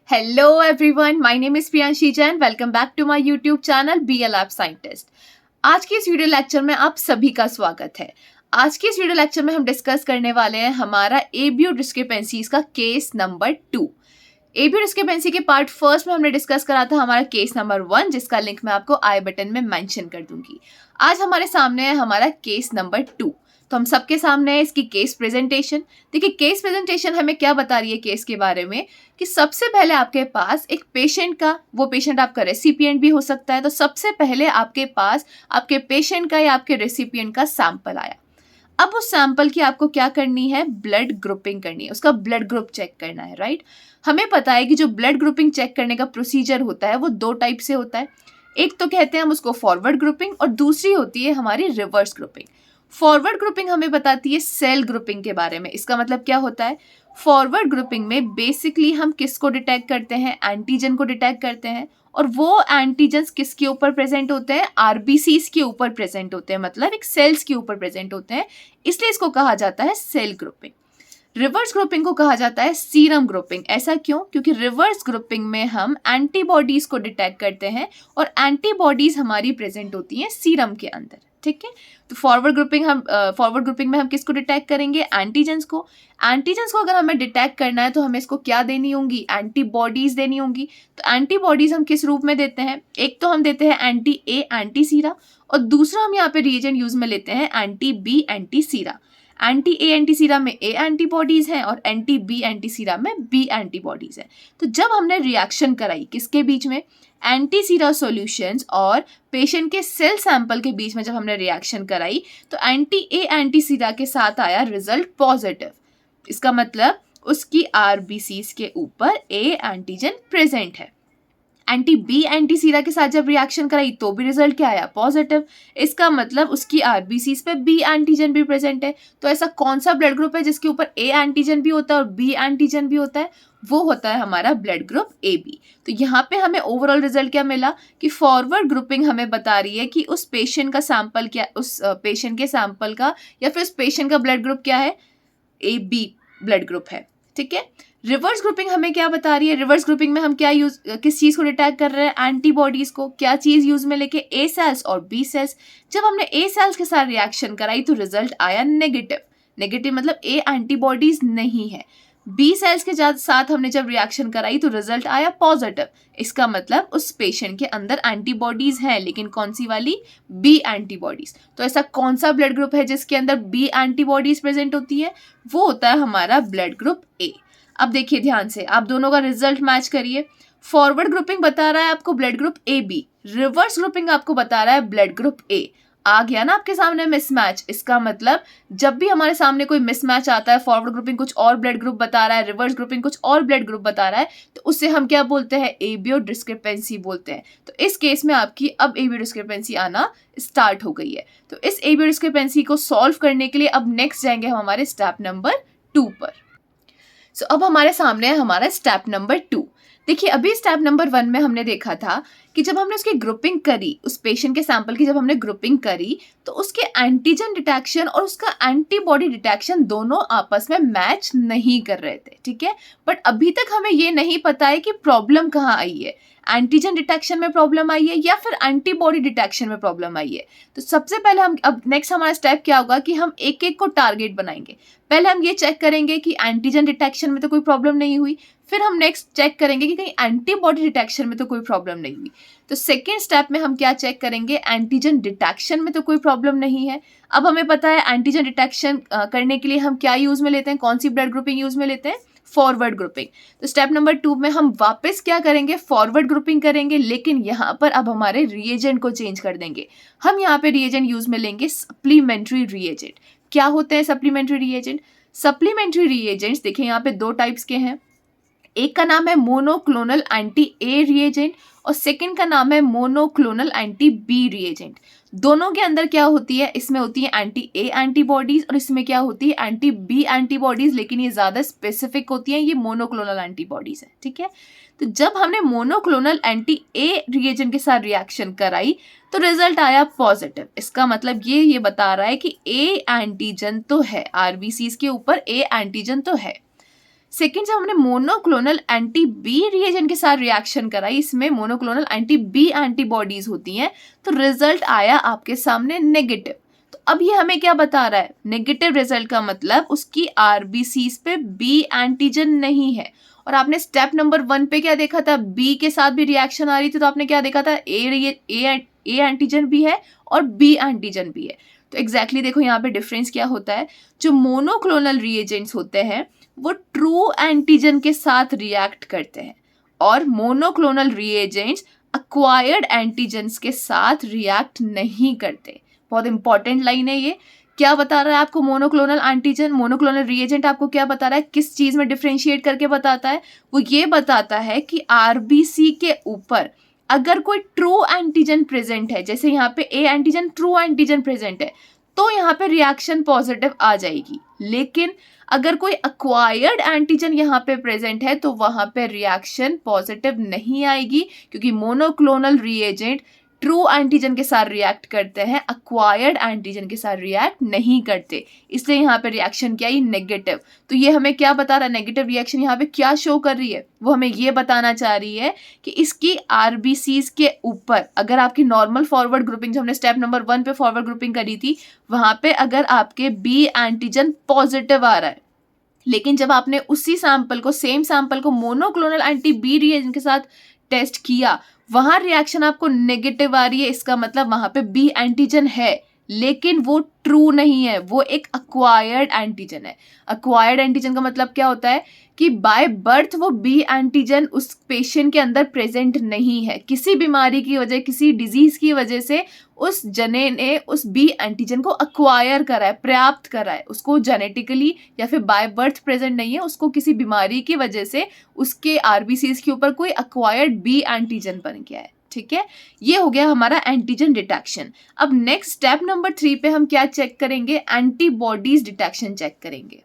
Hello everyone, my name is Priyanshi Jain. Welcome back to my YouTube channel BLab Scientist. आज की इस video lecture में आप सभी का स्वागत है। आज के इस वीडियो लेक्चर में हम डिस्कस करने वाले हैं हमारा एबीओ डिस्क्रिपेंसीज का केस नंबर 2। एबीओ डिस्क्रिपेंसी के पार्ट फर्स्ट में हमने डिस्कस करा था हमारा केस नंबर 1, जिसका लिंक मैं आपको आई बटन में मेंशन कर दूंगी। आज हमारे सामने है हमारा केस नंबर 2। तो हम सबके सामने है इसकी केस प्रेजेंटेशन। देखिए केस प्रेजेंटेशन हमें क्या बता रही है केस के बारे में कि सबसे पहले आपके पास एक पेशेंट का, वो पेशेंट आपका रेसिपिएंट भी हो सकता है, तो सबसे पहले आपके पास आपके पेशेंट का या आपके रेसिपिएंट का सैंपल आया। अब उस सैंपल की आपको क्या करनी है, ब्लड ग्रुपिंग करनी है, उसका ब्लड ग्रुप चेक करना है, राइट। हमें पता है कि जो ब्लड ग्रुपिंग चेक करने का प्रोसीजर होता है वो 2 टाइप से होता है। एक तो कहते हैं हम उसको फॉरवर्ड ग्रुपिंग और दूसरी होती है हमारी रिवर्स ग्रुपिंग। फॉरवर्ड ग्रुपिंग हमें बताती है सेल ग्रुपिंग के बारे में। इसका मतलब क्या होता है, फॉरवर्ड ग्रुपिंग में बेसिकली हम किसको डिटेक्ट करते हैं, एंटीजन को डिटेक्ट करते हैं, और वो एंटीजन्स किसके ऊपर प्रेजेंट होते हैं, आरबीसीज के ऊपर प्रेजेंट होते हैं, मतलब एक सेल्स के ऊपर प्रेजेंट होते हैं, इसलिए इसको कहा जाता है सेल ग्रुपिंग। रिवर्स ग्रुपिंग को कहा जाता है सीरम ग्रुपिंग। ऐसा क्यों? क्योंकि रिवर्स ग्रुपिंग में हम एंटीबॉडीज को डिटेक्ट करते हैं और एंटीबॉडीज हमारी प्रेजेंट होती हैं सीरम के अंदर, ठीक है। तो फॉरवर्ड ग्रुपिंग में हम किसको डिटेक्ट करेंगे, एंटीजेंस को। एंटीजेंस को अगर हमें डिटेक्ट करना है तो हमें इसको क्या देनी होंगी, एंटीबॉडीज देनी होंगी। तो एंटीबॉडीज हम किस रूप में देते हैं, एक तो हम देते हैं एंटी ए एंटी सीरा, और दूसरा हम यहाँ पे रिएजेंट यूज में लेते हैं anti B anti Sira. Anti A anti सीरा में ए एंटीबॉडीज हैं और एंटी बी एंटी सीरा में बी एंटीबॉडीज हैं। तो जब हमने रिएक्शन कराई किसके बीच में, एंटी सीरा सॉल्यूशंस और पेशेंट के सेल सैंपल के बीच में जब हमने रिएक्शन कराई तो एंटी ए एंटी सीरा के साथ आया रिजल्ट पॉजिटिव। इसका मतलब उसकी आरबीसीज के ऊपर ए एंटीजन प्रेजेंट है। एंटी बी एंटी सीरा के साथ जब रिएक्शन कराई तो भी रिजल्ट क्या आया, पॉजिटिव। इसका मतलब उसकी आरबीसीज पे बी एंटीजन भी प्रेजेंट है। तो ऐसा कौन सा ब्लड ग्रुप है जिसके ऊपर ए एंटीजन भी होता है और बी एंटीजन भी होता है, वो होता है हमारा ब्लड ग्रुप ए बी। तो यहाँ पे हमें ओवरऑल रिजल्ट क्या मिला कि फॉरवर्ड ग्रुपिंग हमें बता रही है कि उस पेशेंट का सैंपल क्या, उस पेशेंट के सैंपल का या फिर उस पेशेंट का ब्लड ग्रुप क्या है, ए बी ब्लड ग्रुप है, ठीक है। रिवर्स ग्रुपिंग हमें क्या बता रही है, रिवर्स ग्रुपिंग में हम क्या किस चीज को डिटेक्ट कर रहे हैं, एंटीबॉडीज को। क्या चीज यूज में लेके, ए सेल्स और बी सेल्स। जब हमने ए सेल्स के साथ रिएक्शन कराई तो रिजल्ट आया नेगेटिव। नेगेटिव मतलब ए एंटीबॉडीज नहीं है। बी सेल्स के साथ हमने जब रिएक्शन कराई तो रिजल्ट आया पॉजिटिव। इसका मतलब उस पेशेंट के अंदर एंटीबॉडीज हैं, लेकिन कौन सी वाली, बी एंटीबॉडीज। तो ऐसा कौन सा ब्लड ग्रुप है जिसके अंदर बी एंटीबॉडीज प्रेजेंट होती है, वो होता है हमारा ब्लड ग्रुप ए। अब देखिए ध्यान से, आप दोनों का रिजल्ट मैच करिए। फॉरवर्ड ग्रुपिंग बता रहा है आपको blood group A B, reverse grouping आपको बता रहा है ब्लड ग्रुप ए। आ गया ना आपके सामने मिसमैच। इसका मतलब जब भी हमारे सामने कोई मिसमैच आता है, फॉरवर्ड ग्रुपिंग कुछ और ब्लड ग्रुप बता रहा है, रिवर्स ग्रुपिंग कुछ और ब्लड ग्रुप बता रहा है, तो उससे हम क्या बोलते हैं, एबीओ डिस्क्रिपेंसी बोलते हैं। तो इस केस में आपकी अब एबीओ डिस्क्रिपेंसी आना स्टार्ट हो गई है। तो इस एबीओ डिस्क्रिपेंसी को सॉल्व करने के लिए अब नेक्स्ट जाएंगे हम हमारे स्टेप नंबर 2 पर। सो अब हमारे सामने है हमारा स्टेप नंबर 2। देखिए अभी स्टेप नंबर 1 में हमने देखा था कि जब हमने उसकी ग्रुपिंग करी, उस पेशेंट के सैंपल की जब हमने ग्रुपिंग करी तो उसके एंटीजन डिटेक्शन और उसका एंटीबॉडी डिटेक्शन दोनों आपस में मैच नहीं कर रहे थे, ठीक है। बट अभी तक हमें ये नहीं पता है कि प्रॉब्लम कहाँ आई है, एंटीजन डिटेक्शन में प्रॉब्लम आई है या फिर एंटीबॉडी डिटेक्शन में प्रॉब्लम आई है। तो सबसे पहले हम अब नेक्स्ट हमारा स्टेप क्या होगा कि हम एक एक को टारगेट बनाएंगे। पहले हम ये चेक करेंगे कि एंटीजन डिटेक्शन में तो कोई प्रॉब्लम नहीं हुई, फिर हम नेक्स्ट चेक करेंगे कि कहीं एंटीबॉडी डिटेक्शन में तो कोई प्रॉब्लम नहीं हुई। तो सेकेंड स्टेप में हम क्या चेक करेंगे, एंटीजन डिटेक्शन में तो कोई प्रॉब्लम नहीं है। अब हमें पता है एंटीजन डिटेक्शन करने के लिए हम क्या यूज में लेते हैं, कौन सी ब्लड ग्रुपिंग यूज में लेते हैं, फॉरवर्ड ग्रुपिंग। तो स्टेप नंबर 2 में हम वापस क्या करेंगे, फॉरवर्ड ग्रुपिंग करेंगे, लेकिन यहाँ पर अब हमारे रिएजेंट को चेंज कर देंगे। हम यहाँ पे रिएजेंट यूज में लेंगे सप्लीमेंट्री रिएजेंट। क्या होते हैं सप्लीमेंट्री रिएजेंट? सप्लीमेंट्री रिएजेंट्स देखिए यहाँ पे 2 टाइप्स के हैं। एक का नाम है मोनोक्लोनल एंटी ए रिएजेंट और सेकंड का नाम है मोनोक्लोनल एंटी बी रिएजेंट। दोनों के अंदर क्या होती है, इसमें होती है एंटी ए एंटीबॉडीज और इसमें क्या होती है, एंटी बी एंटीबॉडीज, लेकिन ये ज्यादा स्पेसिफिक होती है, ये मोनोक्लोनल एंटीबॉडीज है, ठीक है। तो जब हमने मोनोक्लोनल एंटी ए रिएजेंट के साथ रिएक्शन कराई तो रिजल्ट आया पॉजिटिव। इसका मतलब ये बता रहा है कि ए एंटीजन तो है, आरबीसीज के ऊपर ए एंटीजन तो है। सेकेंड, जब हमने मोनोक्लोनल एंटी बी रिएजेंट के साथ रिएक्शन कराई, इसमें मोनोक्लोनल एंटी बी एंटीबॉडीज होती हैं, तो रिजल्ट आया आपके सामने नेगेटिव। तो अब ये हमें क्या बता रहा है? नेगेटिव रिजल्ट का मतलब उसकी आरबीसीज पे बी एंटीजन नहीं है। और आपने स्टेप नंबर 1 पे क्या देखा था? बी के साथ भी रिएक्शन आ रही थी, तो आपने क्या देखा था? ए एंटीजन भी है और बी एंटीजन भी है। तो एग्जैक्टली देखो यहाँ पे डिफरेंस क्या होता है। जो मोनोक्लोनल रिएजेंट्स होते हैं वो ट्रू एंटीजन के साथ रिएक्ट करते हैं, और मोनोक्लोनल रिएजेंट्स अक्वायर्ड एंटीजन्स के साथ रिएक्ट नहीं करते। बहुत इंपॉर्टेंट लाइन है ये। क्या बता रहा है आपको मोनोक्लोनल एंटीजन, मोनोक्लोनल रिएजेंट आपको क्या बता रहा है? किस चीज में डिफरेंशिएट करके बताता है? वो ये बताता है कि आरबीसी के ऊपर अगर कोई ट्रू एंटीजन प्रेजेंट है, जैसे यहाँ पे A antigen true antigen present है, तो यहाँ पे रिएक्शन पॉजिटिव आ जाएगी। लेकिन अगर कोई अक्वायर्ड एंटीजन यहाँ पे प्रेजेंट है तो वहां पे रिएक्शन पॉजिटिव नहीं आएगी, क्योंकि मोनोक्लोनल रिएजेंट ट्रू एंटीजन के साथ रिएक्ट करते हैं, अक्वायर्ड एंटीजन के साथ रिएक्ट नहीं करते। इसलिए यहाँ पे रिएक्शन क्या आई? नेगेटिव। तो ये हमें क्या बता रहा है? नेगेटिव रिएक्शन यहाँ पे क्या शो कर रही है? वो हमें ये बताना चाह रही है कि इसकी आरबीसीज के ऊपर अगर आपकी नॉर्मल फॉरवर्ड ग्रुपिंग, जो हमने स्टेप नंबर 1 पे फॉरवर्ड ग्रुपिंग करी थी, वहां पे अगर आपके बी एंटीजन पॉजिटिव आ रहा है, लेकिन जब आपने उसी सैंपल को, सेम सैंपल को मोनोक्लोनल एंटी बी रिएजेंट के साथ टेस्ट किया, वहां रिएक्शन आपको नेगेटिव आ रही है, इसका मतलब वहां पे बी एंटीजन है, लेकिन वो ट्रू नहीं है, वो एक अक्वायर्ड एंटीजन है। अक्वायर्ड एंटीजन का मतलब क्या होता है कि बाय बर्थ वो बी एंटीजन उस पेशेंट के अंदर प्रेजेंट नहीं है। किसी बीमारी की वजह, किसी डिजीज की वजह से उस जने ने उस बी एंटीजन को अक्वायर करा है, प्राप्त करा है, उसको जेनेटिकली या फिर बाय बर्थ प्रेजेंट नहीं है, उसको किसी बीमारी की वजह से उसके आरबीसीज के ऊपर कोई अक्वायर्ड बी एंटीजन बन गया है। ठीक है, ये हो गया हमारा एंटीजन डिटेक्शन। अब नेक्स्ट स्टेप नंबर 3 पे हम क्या चेक करेंगे? एंटीबॉडीज डिटेक्शन चेक करेंगे।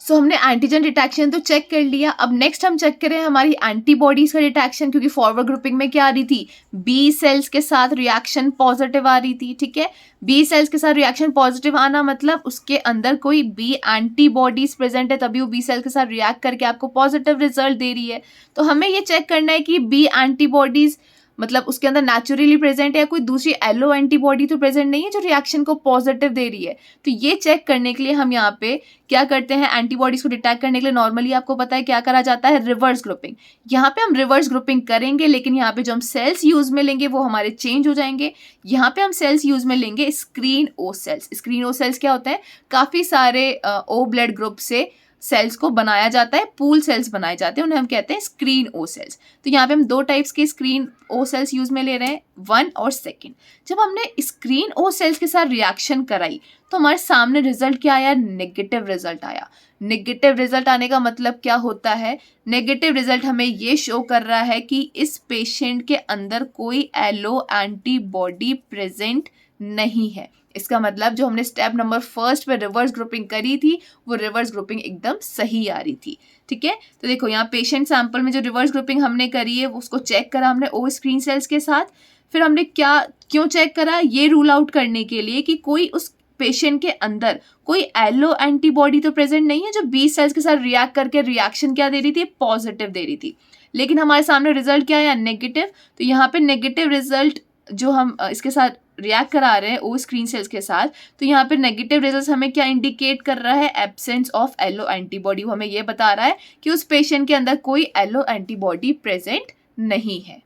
सो हमने एंटीजन डिटेक्शन तो चेक कर लिया। अब नेक्स्ट हम चेक करें हमारी एंटीबॉडीज का डिटेक्शन, क्योंकि फॉरवर्ड ग्रुपिंग में क्या आ रही थी? बी सेल्स के साथ रिएक्शन पॉजिटिव आ रही थी। ठीक है, बी सेल्स के साथ रिएक्शन पॉजिटिव आना मतलब उसके अंदर कोई बी एंटीबॉडीज प्रेजेंट है, तभी वो बी सेल के साथ रिएक्ट करके आपको पॉजिटिव रिजल्ट दे रही है। तो हमें ये चेक करना है कि बी एंटीबॉडीज मतलब उसके अंदर नेचुरली प्रेजेंट है या कोई दूसरी एलो एंटीबॉडी तो प्रेजेंट नहीं है जो रिएक्शन को पॉजिटिव दे रही है। तो ये चेक करने के लिए हम यहाँ पे क्या करते हैं? एंटीबॉडीज को डिटेक्ट करने के लिए नॉर्मली आपको पता है क्या करा जाता है? Reverse grouping. यहाँ पे हम रिवर्स ग्रुपिंग करेंगे, लेकिन यहाँ पे जो हम सेल्स यूज में लेंगे वो हमारे चेंज हो जाएंगे। यहाँ पे हम सेल्स यूज में लेंगे स्क्रीन ओ सेल्स। स्क्रीन ओ सेल्स क्या होते हैं? काफी सारे ओ ब्लड ग्रुप से सेल्स को बनाया जाता है, पूल सेल्स बनाए जाते हैं, उन्हें हम कहते हैं स्क्रीन ओ सेल्स। तो यहाँ पे हम 2 टाइप्स के स्क्रीन ओ सेल्स यूज में ले रहे हैं, 1 और 2। जब हमने स्क्रीन ओ सेल्स के साथ रिएक्शन कराई तो हमारे सामने रिजल्ट क्या आया? नेगेटिव रिजल्ट आया। नेगेटिव रिजल्ट आने का मतलब क्या होता है? नेगेटिव रिजल्ट हमें ये शो कर रहा है कि इस पेशेंट के अंदर कोई एलो एंटीबॉडी प्रेजेंट नहीं है। इसका मतलब जो हमने स्टेप नंबर 1 पे रिवर्स ग्रुपिंग करी थी वो रिवर्स ग्रुपिंग एकदम सही आ रही थी। ठीक है, तो देखो यहाँ पेशेंट सैंपल में जो रिवर्स ग्रुपिंग हमने करी है उसको चेक करा हमने ओ स्क्रीन सेल्स के साथ। फिर हमने क्यों चेक करा? ये रूल आउट करने के लिए कि कोई उस पेशेंट के अंदर कोई एलो एंटीबॉडी तो प्रेजेंट नहीं है जो बी सेल्स के साथ रिएक्ट करके रिएक्शन क्या दे रही थी? पॉजिटिव दे रही थी। लेकिन हमारे सामने रिजल्ट क्या आया? नेगेटिव। तो यहाँ पे नेगेटिव रिजल्ट जो हम इसके साथ रिएक्ट करा रहे हैं ओ स्क्रीन सेल्स के साथ, तो यहाँ पे नेगेटिव रिजल्ट हमें क्या इंडिकेट कर रहा है? Absence of alloantibody. वो हमें ये बता रहा है कि उस पेशेंट के अंदर कोई एलो एंटीबॉडी प्रेजेंट नहीं है।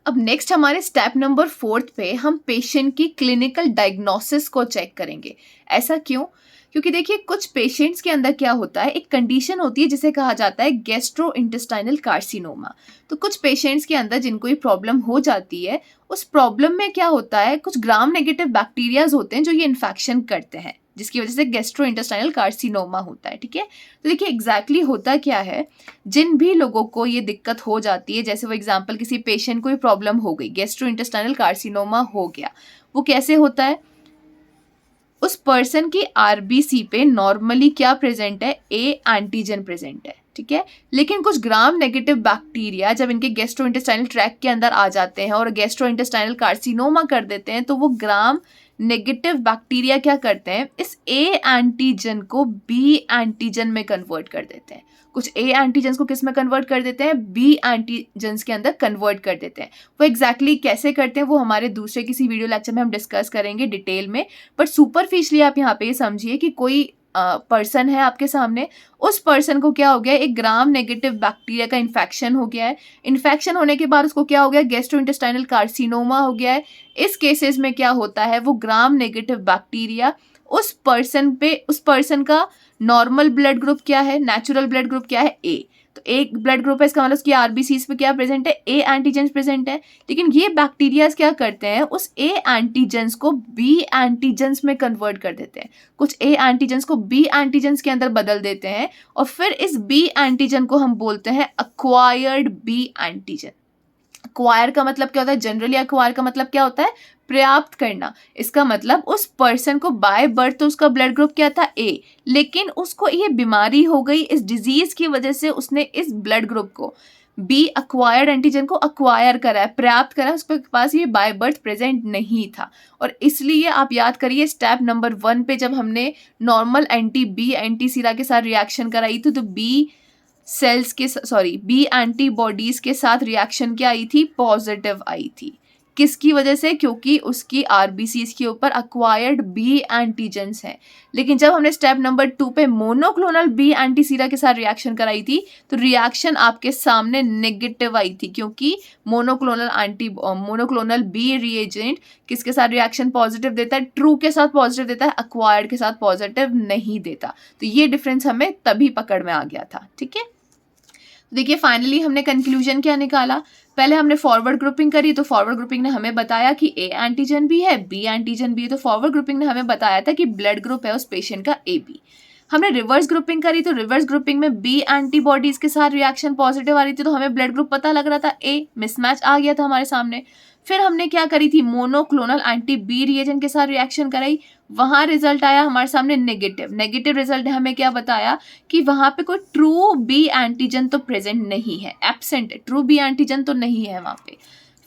अब नेक्स्ट हमारे स्टेप नंबर 4 पे हम पेशेंट की क्लिनिकल डायग्नोसिस को चेक करेंगे। ऐसा क्यों? क्योंकि देखिए कुछ पेशेंट्स के अंदर क्या होता है, एक कंडीशन होती है जिसे कहा जाता है गैस्ट्रोइंटेस्टाइनल कार्सिनोमा। तो कुछ पेशेंट्स के अंदर जिनको ये प्रॉब्लम हो जाती है, उस प्रॉब्लम में क्या होता है, कुछ ग्राम नेगेटिव बैक्टीरियाज होते हैं जो ये इन्फेक्शन करते हैं, जिसकी वजह से गैस्ट्रोइंटेस्टाइनल कार्सिनोमा होता है। ठीक है, तो देखिए एग्जैक्टली होता क्या है, जिन भी लोगों को ये दिक्कत हो जाती है, जैसे वो एग्जाम्पल किसी पेशेंट को ये प्रॉब्लम हो गई, गैस्ट्रोइंटेस्टाइनल कार्सिनोमा हो गया, वो कैसे होता है? उस पर्सन की आरबीसी पे नॉर्मली क्या प्रेजेंट है? ए एंटीजन प्रेजेंट है। ठीक है, लेकिन कुछ ग्राम नेगेटिव बैक्टीरिया जब इनके गैस्ट्रोइंटेस्टाइनल ट्रैक्ट के अंदर आ जाते हैं और गैस्ट्रोइंटेस्टाइनल कार्सिनोमा कर देते हैं, तो वो ग्राम नेगेटिव बैक्टीरिया क्या करते हैं, इस ए एंटीजन को बी एंटीजन में कन्वर्ट कर देते हैं। कुछ ए एंटीजन्स को किस में कन्वर्ट कर देते हैं, बी एंटीजन्स के अंदर कन्वर्ट कर देते हैं। वो एग्जैक्टली कैसे करते हैं वो हमारे दूसरे किसी वीडियो लेक्चर में हम डिस्कस करेंगे डिटेल में, बट सुपरफिशियली आप यहाँ पे समझिए कि कोई पर्सन है आपके सामने, उस पर्सन को क्या हो गया, एक ग्राम नेगेटिव बैक्टीरिया का इन्फेक्शन हो गया है। इन्फेक्शन होने के बाद उसको क्या हो गया, गैस्ट्रोइंटेस्टाइनल कार्सिनोमा हो गया है। इस केसेस में क्या होता है, वो ग्राम नेगेटिव बैक्टीरिया उस पर्सन का नॉर्मल ब्लड ग्रुप क्या है, नेचुरल ब्लड ग्रुप क्या है, ए। तो एक ब्लड ग्रुप है, इसका मतलब उसकी आरबीसीज पे क्या प्रेजेंट है, ए एंटीजेंस प्रेजेंट है। लेकिन ये बैक्टीरियाज क्या करते हैं, उस ए एंटीजेंस को बी एंटीजेंस में कन्वर्ट कर देते हैं। कुछ ए एंटीजेंस को बी एंटीजेंस के अंदर बदल देते हैं और फिर इस बी एंटीजन को हम बोलते हैं अक्वायर्ड बी एंटीजन। अक्वायर का मतलब क्या होता है, जनरली अक्वायर का मतलब क्या होता है, प्राप्त करना। इसका मतलब उस पर्सन को बाय बर्थ तो उसका ब्लड ग्रुप क्या था, ए, लेकिन उसको ये बीमारी हो गई, इस डिजीज की वजह से उसने इस ब्लड ग्रुप को, बी अक्वायर्ड एंटीजन को अक्वायर करा है, प्राप्त करा है, उसके पास ये बाय बर्थ प्रेजेंट नहीं था। और इसलिए आप याद करिए स्टेप नंबर 1 पे जब हमने नॉर्मल एंटी बी एंटी सीरा के साथ रिएक्शन कराई थी, तो बी एंटीबॉडीज के साथ रिएक्शन क्या आई थी, पॉजिटिव आई थी। किसकी वजह से, क्योंकि उसकी आरबीसीज के ऊपर अक्वायर्ड बी एंटीजेंस हैं। लेकिन जब हमने स्टेप नंबर 2 पे मोनोक्लोनल बी एंटीसीरा के साथ रिएक्शन कराई थी, तो रिएक्शन आपके सामने नेगेटिव आई थी, क्योंकि मोनोक्लोनल बी रिएजेंट किसके साथ रिएक्शन पॉजिटिव देता है, ट्रू के साथ पॉजिटिव देता है, अक्वायर्ड के साथ पॉजिटिव नहीं देता। तो ये डिफरेंस हमें तभी पकड़ में आ गया था। ठीक है, देखिए फाइनली हमने कंक्लूजन क्या निकाला। पहले हमने फॉरवर्ड ग्रुपिंग करी, तो फॉरवर्ड ग्रुपिंग ने हमें बताया कि ए एंटीजन भी है, बी एंटीजन भी है। तो फॉरवर्ड ग्रुपिंग ने हमें बताया था कि ब्लड ग्रुप है उस पेशेंट का ए बी। हमने रिवर्स ग्रुपिंग करी, तो रिवर्स ग्रुपिंग में बी एंटीबॉडीज के साथ रिएक्शन पॉजिटिव आ रही थी, तो हमें ब्लड ग्रुप पता लग रहा था ए, मिसमैच आ गया था हमारे सामने। फिर हमने क्या करी थी, मोनोक्लोनल एंटी बी रिएजेंट के साथ रिएक्शन कराई, वहां रिजल्ट आया हमारे सामने नेगेटिव रिजल्ट ने हमें क्या बताया कि वहां पे कोई ट्रू बी एंटीजन तो प्रेजेंट नहीं है, एब्सेंट है, ट्रू बी एंटीजन तो नहीं है वहां पे।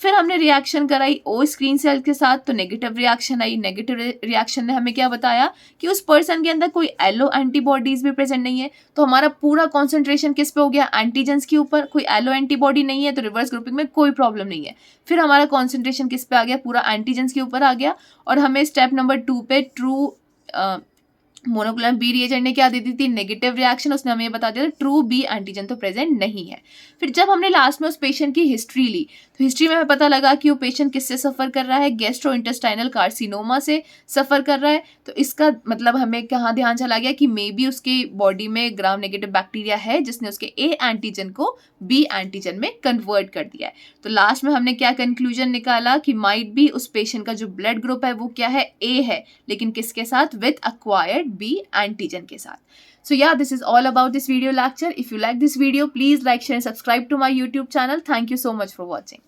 फिर हमने रिएक्शन कराई ओ स्क्रीन सेल के साथ, तो negative reaction I. Negative reaction ने हमें क्या बताया कि उस पर्सन के अंदर कोई एलो एंटीबॉडीज भी प्रेजेंट नहीं है। तो हमारा पूरा कॉन्सेंट्रेशन किस पे हो गया, एंटीजेंस के ऊपर। कोई एलो एंटीबॉडी नहीं है तो रिवर्स ग्रुपिंग में कोई प्रॉब्लम नहीं है। फिर हमारा कॉन्सेंट्रेशन किस पे आ गया, पूरा एंटीजेंस के ऊपर आ गया। और हमें स्टेप नंबर 2 पे ट्रू मोनोक्लोनल बी रिएजेंट ने क्या दे दी थी, नेगेटिव रिएक्शन। उसने हमें बता दिया था ट्रू बी एंटीजन तो प्रेजेंट नहीं है। फिर जब हमने लास्ट में उस पेशेंट की हिस्ट्री ली, तो हिस्ट्री में हमें पता लगा कि वो पेशेंट किससे सफ़र कर रहा है, गैस्ट्रोइंटेस्टाइनल कार्सिनोमा से सफ़र कर रहा है। तो इसका मतलब हमें कहाँ ध्यान चला गया कि मे बी उसके बॉडी में ग्राम नेगेटिव बैक्टीरिया है जिसने उसके ए एंटीजन को बी एंटीजन में कन्वर्ट कर दिया है। तो लास्ट में हमने क्या कंक्लूजन निकाला कि माइट बी उस पेशेंट का जो ब्लड ग्रुप है वो क्या है, ए है, लेकिन किसके साथ, विथ अक्वायर्ड B antigen के साथ। So yeah, this is all about this video lecture. If you like this video, please like, share and subscribe to my YouTube channel. Thank you so much for watching.